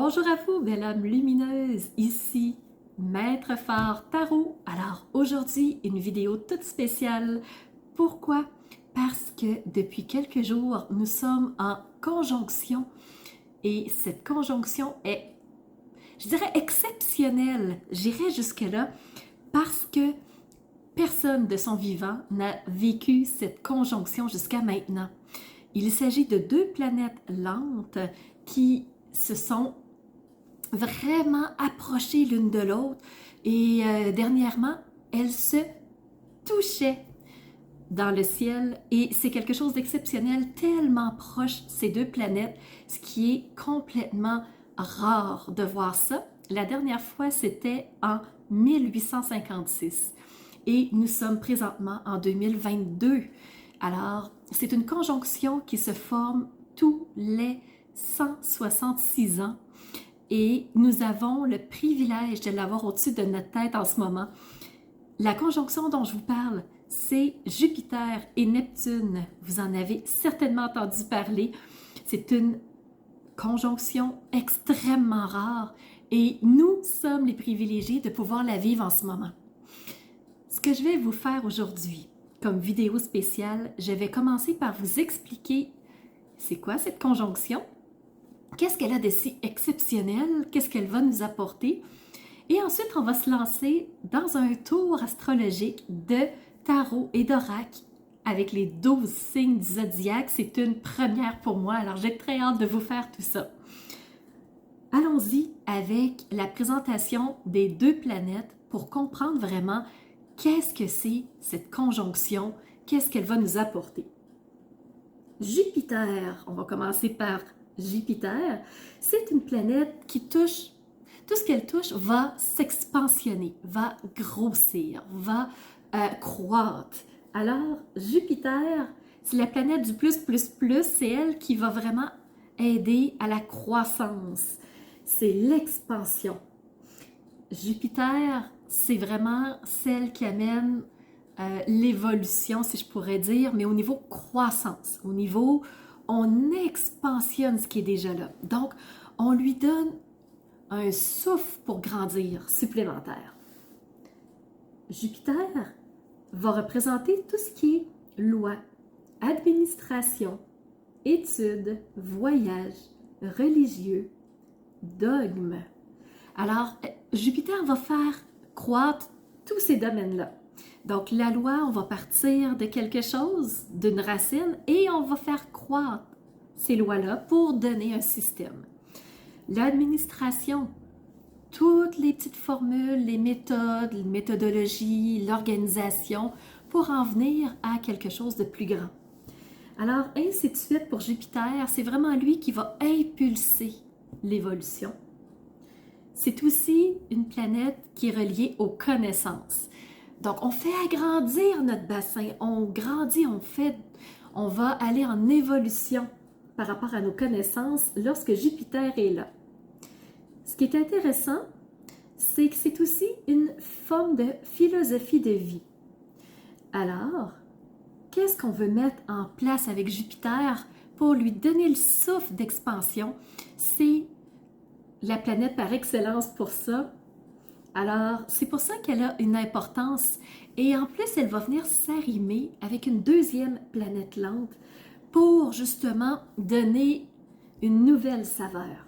Bonjour à vous, belle âme lumineuse, ici Maître Phare Tarot. Alors aujourd'hui, une vidéo toute spéciale. Pourquoi? Parce que depuis quelques jours, nous sommes en conjonction et cette conjonction est, je dirais, exceptionnelle. J'irai jusque-là parce que personne de son vivant n'a vécu cette conjonction jusqu'à maintenant. Il s'agit de deux planètes lentes qui se sont vraiment approchées l'une de l'autre et dernièrement, elles se touchaient dans le ciel et c'est quelque chose d'exceptionnel, tellement proche ces deux planètes, ce qui est complètement rare de voir ça. La dernière fois, c'était en 1856 et nous sommes présentement en 2022. Alors, c'est une conjonction qui se forme tous les 166 ans et nous avons le privilège de l'avoir au-dessus de notre tête en ce moment. La conjonction dont je vous parle, c'est Jupiter et Neptune. Vous en avez certainement entendu parler. C'est une conjonction extrêmement rare et nous sommes les privilégiés de pouvoir la vivre en ce moment. Ce que je vais vous faire aujourd'hui comme vidéo spéciale, je vais commencer par vous expliquer c'est quoi cette conjonction, qu'est-ce qu'elle a de si exceptionnel, qu'est-ce qu'elle va nous apporter. Et ensuite, on va se lancer dans un tour astrologique de tarot et d'oracle avec les 12 signes du zodiaque. C'est une première pour moi, alors j'ai très hâte de vous faire tout ça. Allons-y avec la présentation des deux planètes pour comprendre vraiment qu'est-ce que c'est cette conjonction, qu'est-ce qu'elle va nous apporter. Jupiter, on va commencer par Jupiter, c'est une planète qui touche, tout ce qu'elle touche va s'expansionner, va grossir, va croître. Alors, Jupiter, c'est la planète du plus, c'est elle qui va vraiment aider à la croissance. C'est l'expansion. Jupiter, c'est vraiment celle qui amène l'évolution, si je pourrais dire, mais au niveau croissance, au niveau, on expansionne ce qui est déjà là. Donc, on lui donne un souffle pour grandir supplémentaire. Jupiter va représenter tout ce qui est loi, administration, études, voyage, religieux, dogme. Alors, Jupiter va faire croître tous ces domaines-là. Donc, la loi, on va partir de quelque chose, d'une racine, et on va faire croître ces lois-là pour donner un système. L'administration, toutes les petites formules, les méthodes, les méthodologies, l'organisation, pour en venir à quelque chose de plus grand. Alors, ainsi de suite pour Jupiter, c'est vraiment lui qui va impulser l'évolution. C'est aussi une planète qui est reliée aux connaissances. Donc, on fait agrandir notre bassin, on grandit, on va aller en évolution par rapport à nos connaissances lorsque Jupiter est là. Ce qui est intéressant, c'est que c'est aussi une forme de philosophie de vie. Alors, qu'est-ce qu'on veut mettre en place avec Jupiter pour lui donner le souffle d'expansion? C'est la planète par excellence pour ça. Alors, c'est pour ça qu'elle a une importance et en plus, elle va venir s'arrimer avec une deuxième planète lente pour justement donner une nouvelle saveur.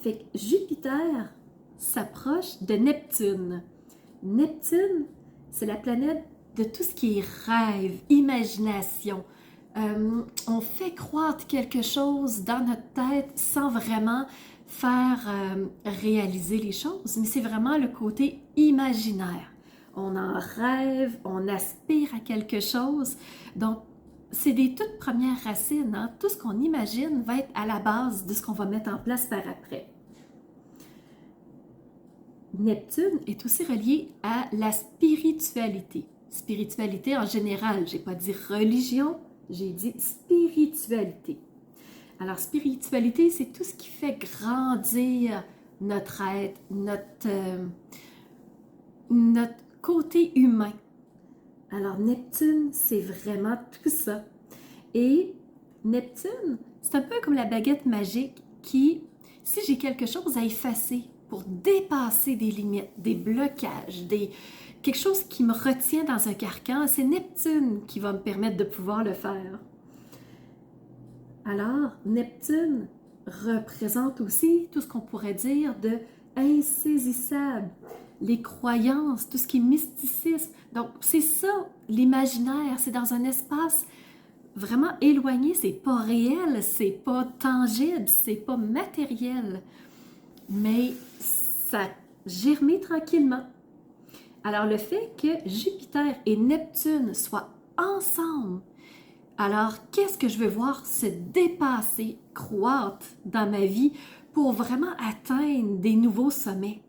Fait que Jupiter s'approche de Neptune. Neptune, c'est la planète de tout ce qui est rêve, imagination. On fait croître quelque chose dans notre tête sans vraiment faire réaliser les choses, mais c'est vraiment le côté imaginaire. On en rêve, on aspire à quelque chose. Donc, c'est des toutes premières racines. Hein? Tout ce qu'on imagine va être à la base de ce qu'on va mettre en place par après. Neptune est aussi relié à la spiritualité. Spiritualité en général, j'ai pas dit religion, j'ai dit spiritualité. Alors, spiritualité, c'est tout ce qui fait grandir notre être, notre côté humain. Alors, Neptune, c'est vraiment tout ça. Et Neptune, c'est un peu comme la baguette magique qui, si j'ai quelque chose à effacer pour dépasser des limites, des blocages, quelque chose qui me retient dans un carcan, c'est Neptune qui va me permettre de pouvoir le faire. Alors, Neptune représente aussi tout ce qu'on pourrait dire de insaisissable, les croyances, tout ce qui est mysticisme. Donc, c'est ça, l'imaginaire, c'est dans un espace vraiment éloigné, c'est pas réel, c'est pas tangible, c'est pas matériel, mais ça germe tranquillement. Alors, le fait que Jupiter et Neptune soient ensemble, alors qu'est-ce que je veux voir se dépasser, croître dans ma vie pour vraiment atteindre des nouveaux sommets?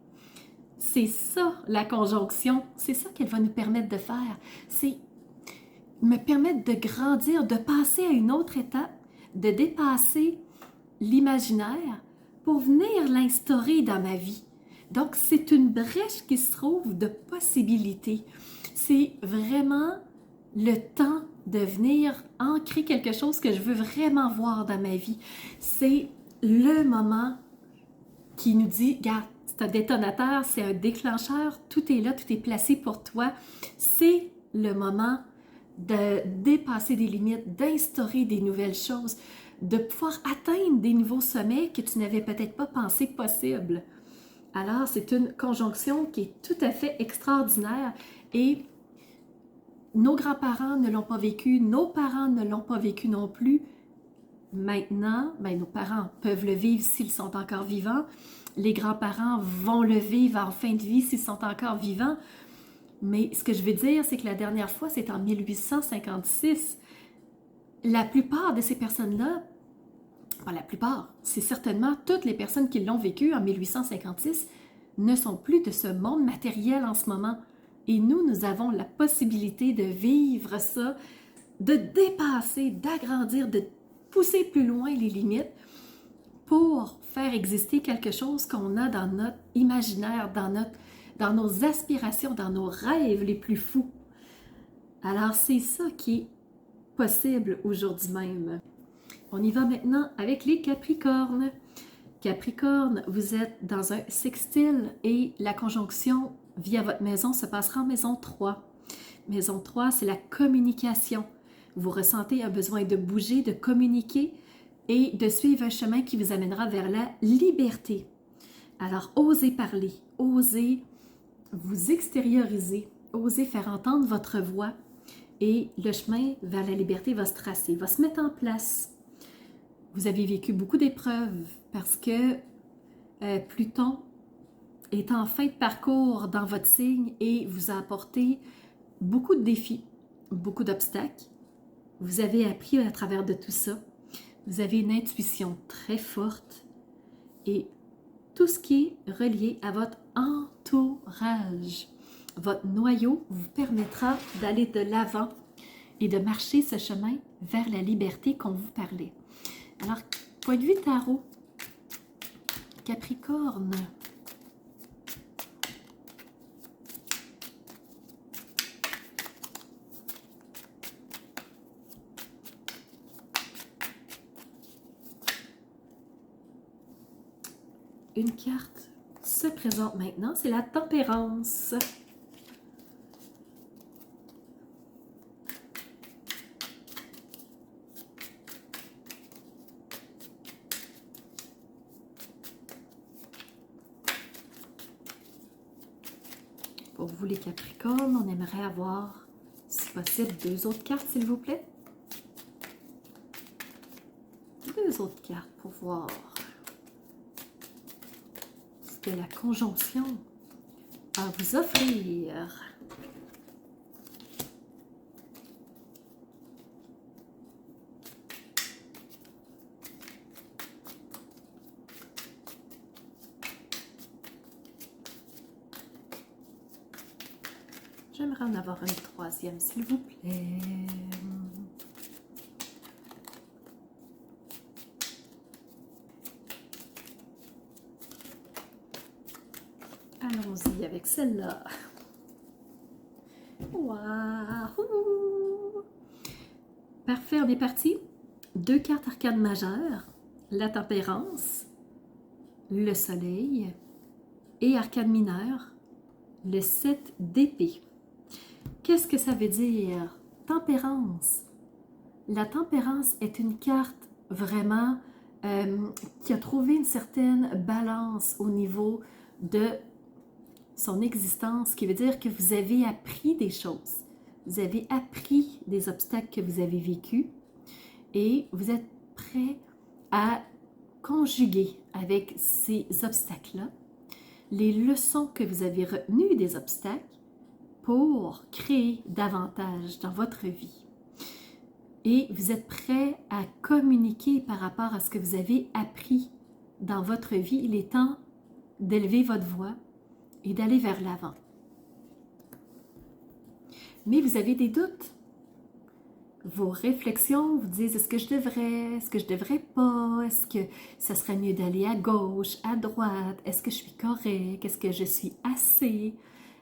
C'est ça la conjonction, c'est ça qu'elle va nous permettre de faire. C'est me permettre de grandir, de passer à une autre étape, de dépasser l'imaginaire pour venir l'instaurer dans ma vie. Donc, c'est une brèche qui se trouve de possibilités. C'est vraiment le temps de venir ancrer quelque chose que je veux vraiment voir dans ma vie. C'est le moment qui nous dit, regarde, c'est un détonateur, c'est un déclencheur, tout est là, tout est placé pour toi. C'est le moment de dépasser des limites, d'instaurer des nouvelles choses, de pouvoir atteindre des nouveaux sommets que tu n'avais peut-être pas pensé possible. Alors, c'est une conjonction qui est tout à fait extraordinaire et nos grands-parents ne l'ont pas vécu, nos parents ne l'ont pas vécu non plus. Maintenant, nos parents peuvent le vivre s'ils sont encore vivants. Les grands-parents vont le vivre en fin de vie s'ils sont encore vivants. Mais ce que je veux dire, c'est que la dernière fois, c'est en 1856. La plupart de ces personnes-là, pas la plupart, c'est certainement toutes les personnes qui l'ont vécu en 1856, ne sont plus de ce monde matériel en ce moment. Et nous avons la possibilité de vivre ça, de dépasser, d'agrandir, de pousser plus loin les limites pour faire exister quelque chose qu'on a dans notre imaginaire, dans nos aspirations, dans nos rêves les plus fous. Alors, c'est ça qui est possible aujourd'hui même. On y va maintenant avec les Capricornes. Capricorne, vous êtes dans un sextile et la conjonction via votre maison se passera en maison 3. Maison 3, c'est la communication. Vous ressentez un besoin de bouger, de communiquer et de suivre un chemin qui vous amènera vers la liberté. Alors, osez parler, osez vous extérioriser, osez faire entendre votre voix et le chemin vers la liberté va se tracer, va se mettre en place. Vous avez vécu beaucoup d'épreuves parce que Pluton est en fin de parcours dans votre signe et vous a apporté beaucoup de défis, beaucoup d'obstacles. Vous avez appris à travers de tout ça. Vous avez une intuition très forte et tout ce qui est relié à votre entourage. Votre noyau vous permettra d'aller de l'avant et de marcher ce chemin vers la liberté qu'on vous parlait. Alors, point de vue tarot, Capricorne. Une carte se présente maintenant, c'est la tempérance. Pour vous les Capricornes, on aimerait avoir, si possible, 2 autres cartes, s'il vous plaît. 2 autres cartes pour voir ce que la conjonction a à vous offrir. J'aimerais en avoir une 3e, s'il vous plaît. Allons-y avec celle-là. Waouh! Parfait, on est parti. 2 cartes arcanes majeures. La tempérance le soleil et arcane mineure, le 7 d'épée. Qu'est-ce que ça veut dire? Tempérance. La tempérance est une carte vraiment qui a trouvé une certaine balance au niveau de son existence, qui veut dire que vous avez appris des choses. Vous avez appris des obstacles que vous avez vécus et vous êtes prêt à conjuguer avec ces obstacles-là les leçons que vous avez retenues des obstacles pour créer davantage dans votre vie. Et vous êtes prêt à communiquer par rapport à ce que vous avez appris dans votre vie. Il est temps d'élever votre voix et d'aller vers l'avant. Mais vous avez des doutes. Vos réflexions vous disent, est-ce que je devrais pas, est-ce que ça serait mieux d'aller à gauche, à droite, est-ce que je suis correct, est-ce que je suis assez?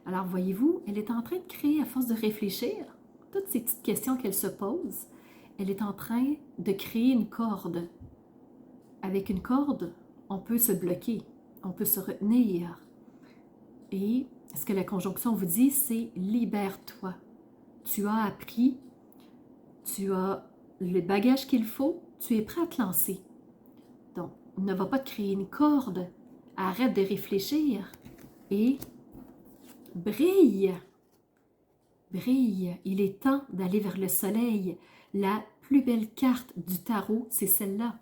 Alors voyez-vous, elle est en train de créer, à force de réfléchir, toutes ces petites questions qu'elle se pose, elle est en train de créer une corde. Avec une corde, on peut se bloquer, on peut se retenir. Et ce que la conjonction vous dit, c'est libère-toi. Tu as appris, tu as le bagage qu'il faut, tu es prêt à te lancer. Donc, ne va pas te créer une corde, arrête de réfléchir et brille. Brille, il est temps d'aller vers le soleil. La plus belle carte du tarot, c'est celle-là.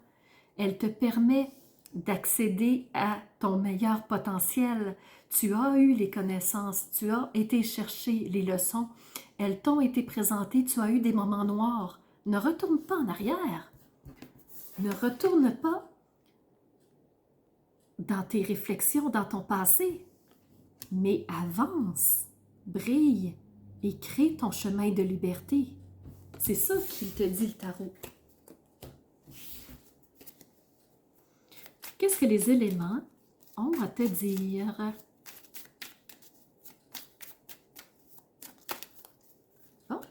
Elle te permet d'accéder à ton meilleur potentiel. Tu as eu les connaissances, tu as été chercher les leçons, elles t'ont été présentées, tu as eu des moments noirs. Ne retourne pas en arrière. Ne retourne pas dans tes réflexions, dans ton passé, mais avance, brille et crée ton chemin de liberté. C'est ça qu'il te dit le tarot. Qu'est-ce que les éléments ont à te dire? Bon.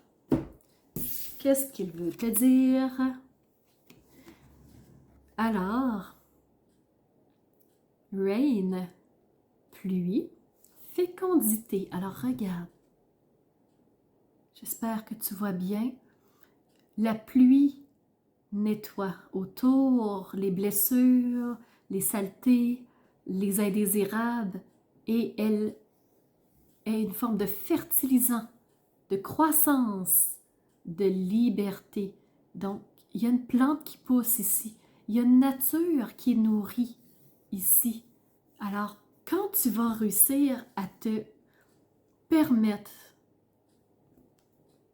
Qu'est-ce qu'il veut te dire? Alors, rain, pluie, fécondité. Alors, regarde. J'espère que tu vois bien. La pluie nettoie autour les blessures, les saletés, les indésirables, et elle est une forme de fertilisant, de croissance, de liberté. Donc, il y a une plante qui pousse ici. Il y a une nature qui nourrit ici. Alors, quand tu vas réussir à te permettre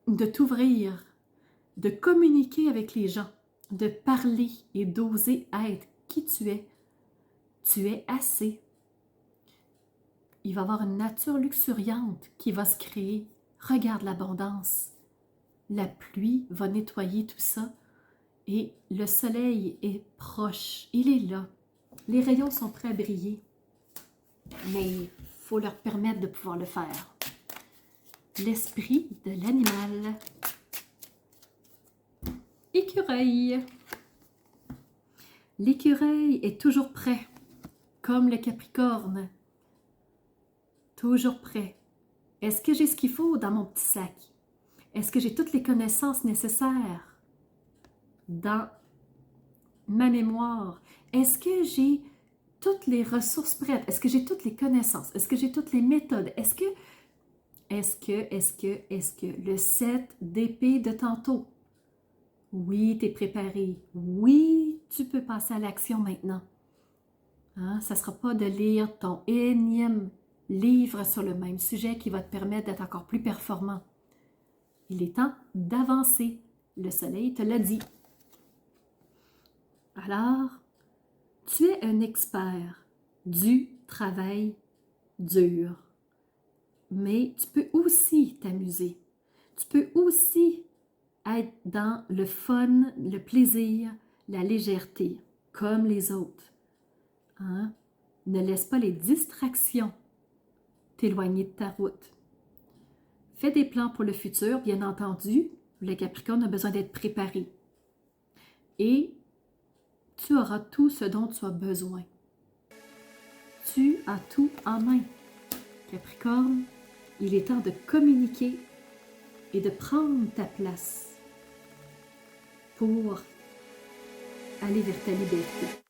de t'ouvrir, de communiquer avec les gens, de parler et d'oser être qui tu es assez. Il va y avoir une nature luxuriante qui va se créer. Regarde l'abondance. La pluie va nettoyer tout ça et le soleil est proche. Il est là. Les rayons sont prêts à briller, mais il faut leur permettre de pouvoir le faire. L'esprit de l'animal. Écureuil. L'écureuil est toujours prêt, comme le Capricorne. Toujours prêt. Est-ce que j'ai ce qu'il faut dans mon petit sac? Est-ce que j'ai toutes les connaissances nécessaires dans ma mémoire? Est-ce que j'ai toutes les ressources prêtes? Est-ce que j'ai toutes les connaissances? Est-ce que j'ai toutes les méthodes? Est-ce que le 7 d'épée de tantôt? Oui, tu es préparé. Oui, tu peux passer à l'action maintenant. Hein? Ça ne sera pas de lire ton énième livre sur le même sujet qui va te permettre d'être encore plus performant. Il est temps d'avancer. Le soleil te l'a dit. Alors, tu es un expert du travail dur. Mais tu peux aussi t'amuser. Tu peux aussi être dans le fun, le plaisir, la légèreté, comme les autres. Hein? Ne laisse pas les distractions t'éloigner de ta route. Fais des plans pour le futur, bien entendu. Le Capricorne a besoin d'être préparé. Et tu auras tout ce dont tu as besoin. Tu as tout en main. Capricorne, il est temps de communiquer et de prendre ta place pour aller vers ta liberté.